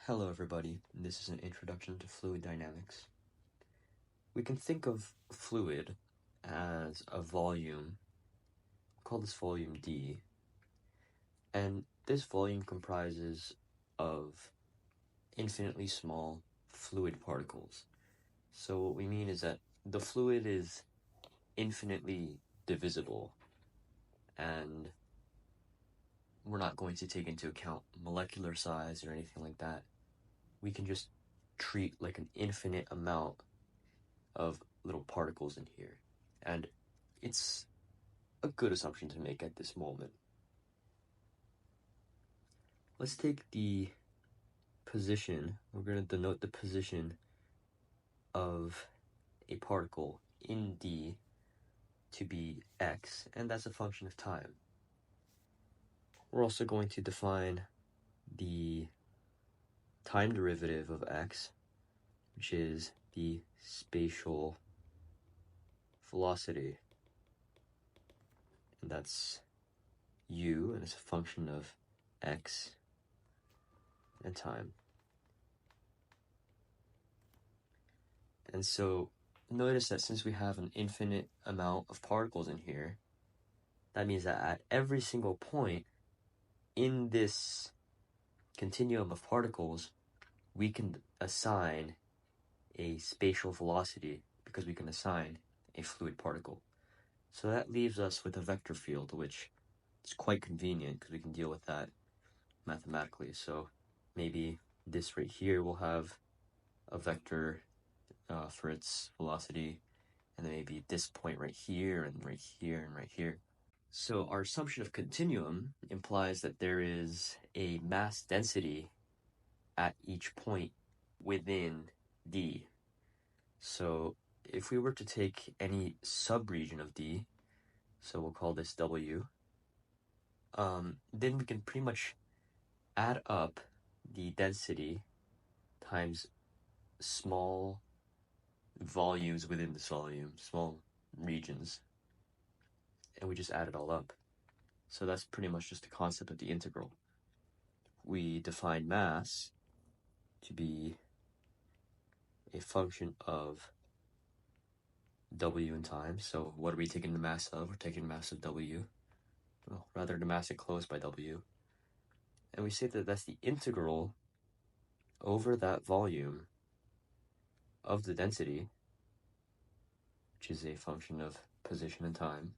Hello everybody, this is an introduction to fluid dynamics. We can think of fluid as a volume, we'll call this volume D, and this volume comprises of infinitely small fluid particles. So what we mean is that the fluid is infinitely divisible, and we're not going to take into account molecular size or anything like that. We can just treat like an infinite amount of little particles in here, and it's a good assumption to make at this moment. Let's take the position, we're going to denote the position of a particle in D to be x, and that's a function of time. We're also going to define the time derivative of x, which is the spatial velocity, and that's u, and it's a function of x and time. And so notice that since we have an infinite amount of particles in here, that means that at every single point in this continuum of particles, we can assign a spatial velocity because we can assign a fluid particle. So that leaves us with a vector field, which is quite convenient because we can deal with that mathematically. So maybe this right here will have a vector for its velocity, and then maybe this point right here, and right here, and right here. So our assumption of continuum implies that there is a mass density at each point within D. So if we were to take any subregion of D, so we'll call this W, then we can pretty much add up the density times small volumes within this volume, small regions, and we just add it all up. So that's pretty much just the concept of the integral. We define mass to be a function of W in time. So what are we taking the mass of? We're taking the mass of W. Well, rather the mass enclosed by W. And we say that that's the integral over that volume of the density, which is a function of position and time,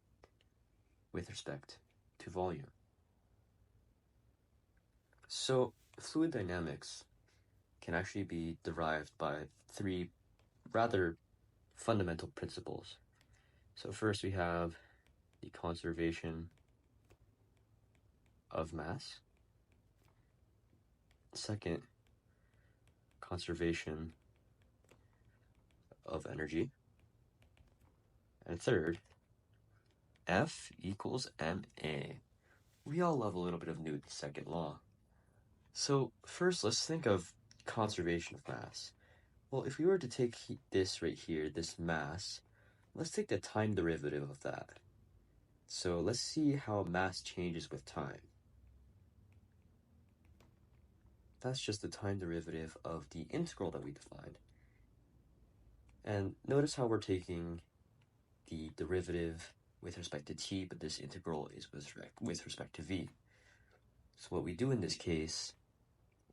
with respect to volume. So fluid dynamics can actually be derived by three rather fundamental principles. So first we have the conservation of mass. Second, conservation of energy. And third, F equals ma. We all love a little bit of Newton's second law. So first, let's think of conservation of mass. Well, if we were to take this right here, this mass, let's take the time derivative of that. So let's see how mass changes with time. That's just the time derivative of the integral that we defined. And notice how we're taking the derivative with respect to t, but this integral is with respect to v. So what we do in this case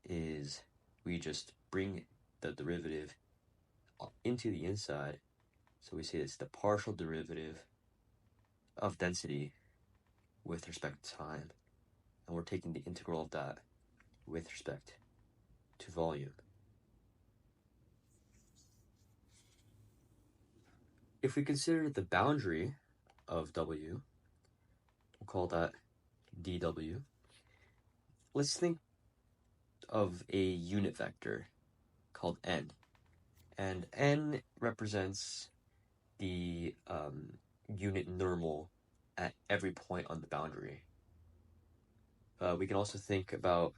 is we just bring the derivative into the inside. So we say it's the partial derivative of density with respect to time, and we're taking the integral of that with respect to volume. If we consider the boundary of W, we'll call that dW. Let's think of a unit vector called n, and n represents the unit normal at every point on the boundary. We can also think about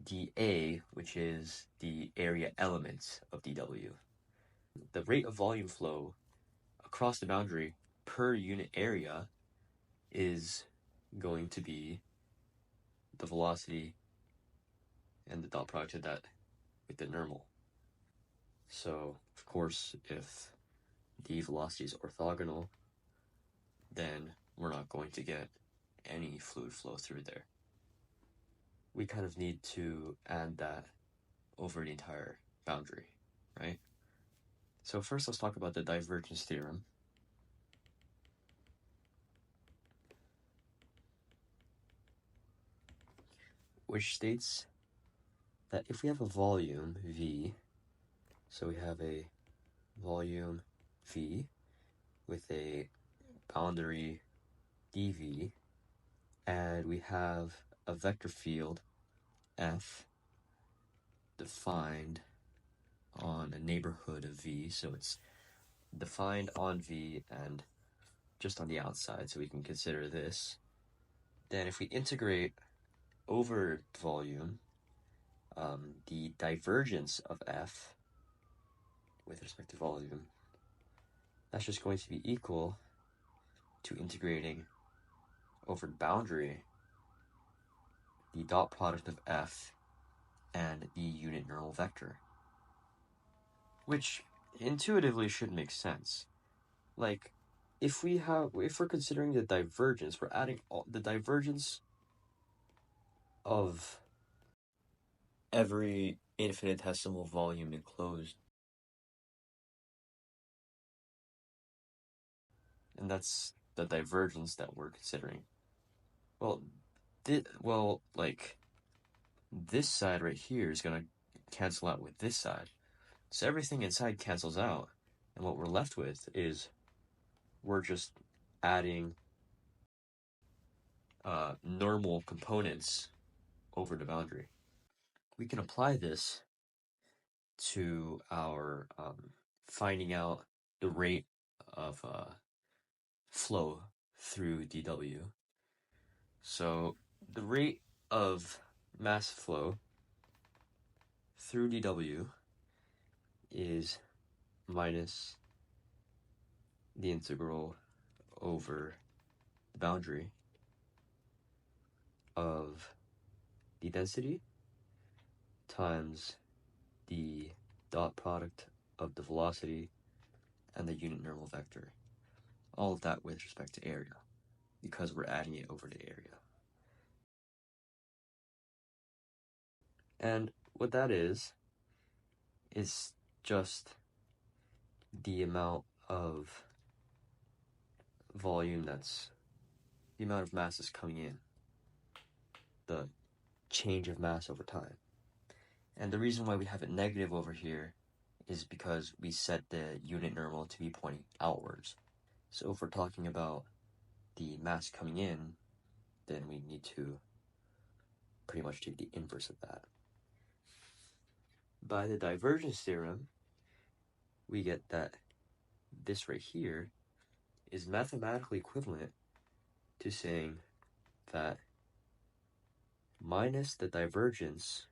dA, which is the area element of dW. The rate of volume flow across the boundary per unit area is going to be the velocity and the dot product of that with the normal. So, of course, if the velocity is orthogonal, then we're not going to get any fluid flow through there. We kind of need to add that over the entire boundary, right? So first let's talk about the divergence theorem. Which states that if we have a volume V, so we have a volume V with a boundary dV, and we have a vector field F defined on a neighborhood of V, so it's defined on V and just on the outside, so we can consider this. Then if we integrate over volume, the divergence of F with respect to volume, that's just going to be equal to integrating over the boundary the dot product of F and the unit normal vector, which intuitively should make sense. Like, if we're considering the divergence, we're adding the divergence of every infinitesimal volume enclosed, and that's the divergence that we're considering. Well, this side right here is gonna cancel out with this side, so everything inside cancels out, and what we're left with is we're just adding normal components over the boundary. We can apply this to our finding out the rate of flow through dW. So the rate of mass flow through dW is minus the integral over the boundary of the density times the dot product of the velocity and the unit normal vector. All of that with respect to area, because we're adding it over the area. And what that is just the amount of volume the amount of mass that's coming in, the change of mass over time. And the reason why we have it negative over here is because we set the unit normal to be pointing outwards. So if we're talking about the mass coming in, then we need to pretty much take the inverse of that. By the divergence theorem, we get that this right here is mathematically equivalent to saying that minus the divergence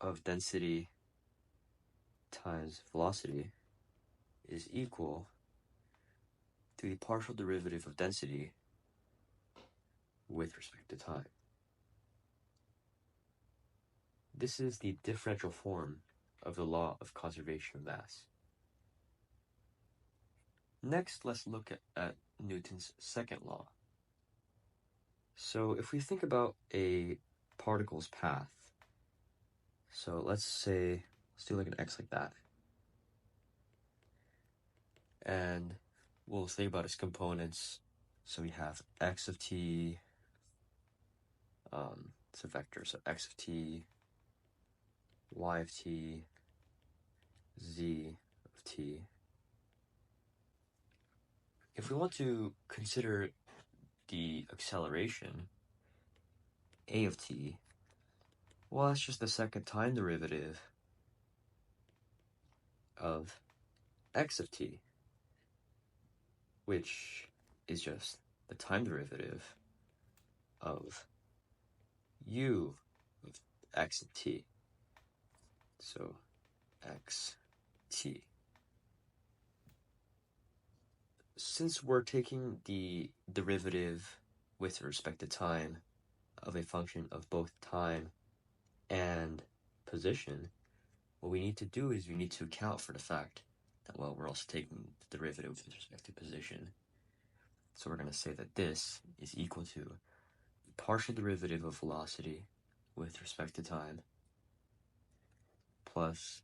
of density times velocity is equal to the partial derivative of density with respect to time. This is the differential form of the law of conservation of mass. Next, let's look at Newton's second law. So if we think about a particle's path, so let's do like an X like that. And we'll think about its components. So we have X of t, it's a vector, so X of t, Y of t, Z of t. If we want to consider the acceleration, A of t, well, that's just the second time derivative of X of t, which is just the time derivative of U of X of t. So X t. Since we're taking the derivative with respect to time of a function of both time and position, what we need to do is we need to account for the fact that, well, we're also taking the derivative with respect to position. So we're going to say that this is equal to the partial derivative of velocity with respect to time plus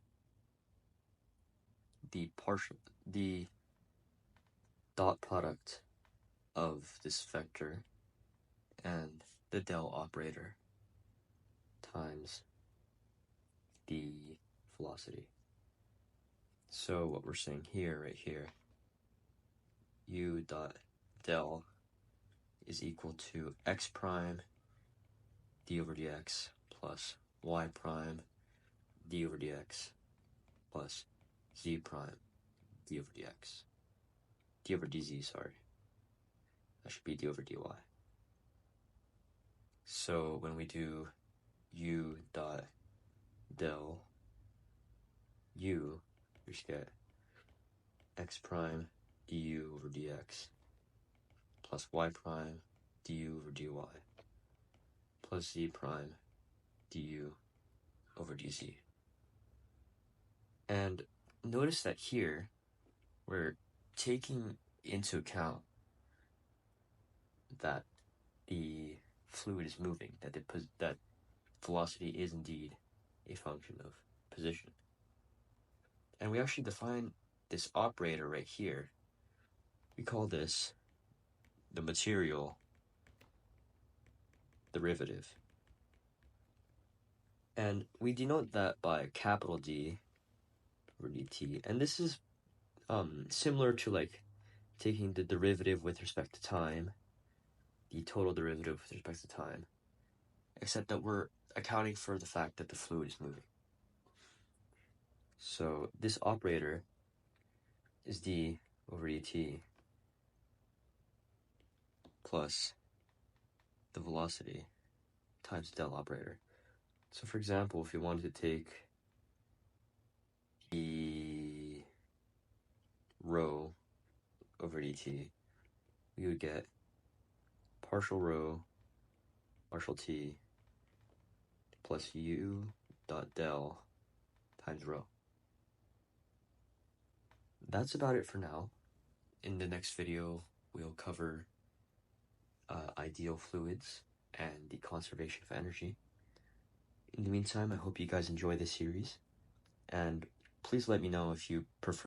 the dot product of this vector and the del operator times the velocity. So what we're saying here, right here, u dot del is equal to x prime d over dx plus y prime d over dx plus z prime d over dx. D over dz, sorry. That should be d over dy. So when we do u dot del u, we should get x prime du over dx plus y prime du over dy plus z prime du over dz. And notice that here we're taking into account that the fluid is moving, that velocity is indeed a function of position. And we actually define this operator right here. We call this the material derivative. And we denote that by capital D over dt. And this is similar to like taking the derivative with respect to time, the total derivative with respect to time, except that we're accounting for the fact that the fluid is moving. So this operator is d over dt plus the velocity times the del operator. So for example, if you wanted to take the rho over dt, we would get partial rho partial t plus u dot del times rho. That's about it for now. In the next video, we'll cover ideal fluids and the conservation of energy. In the meantime, I hope you guys enjoy this series, and please let me know if you prefer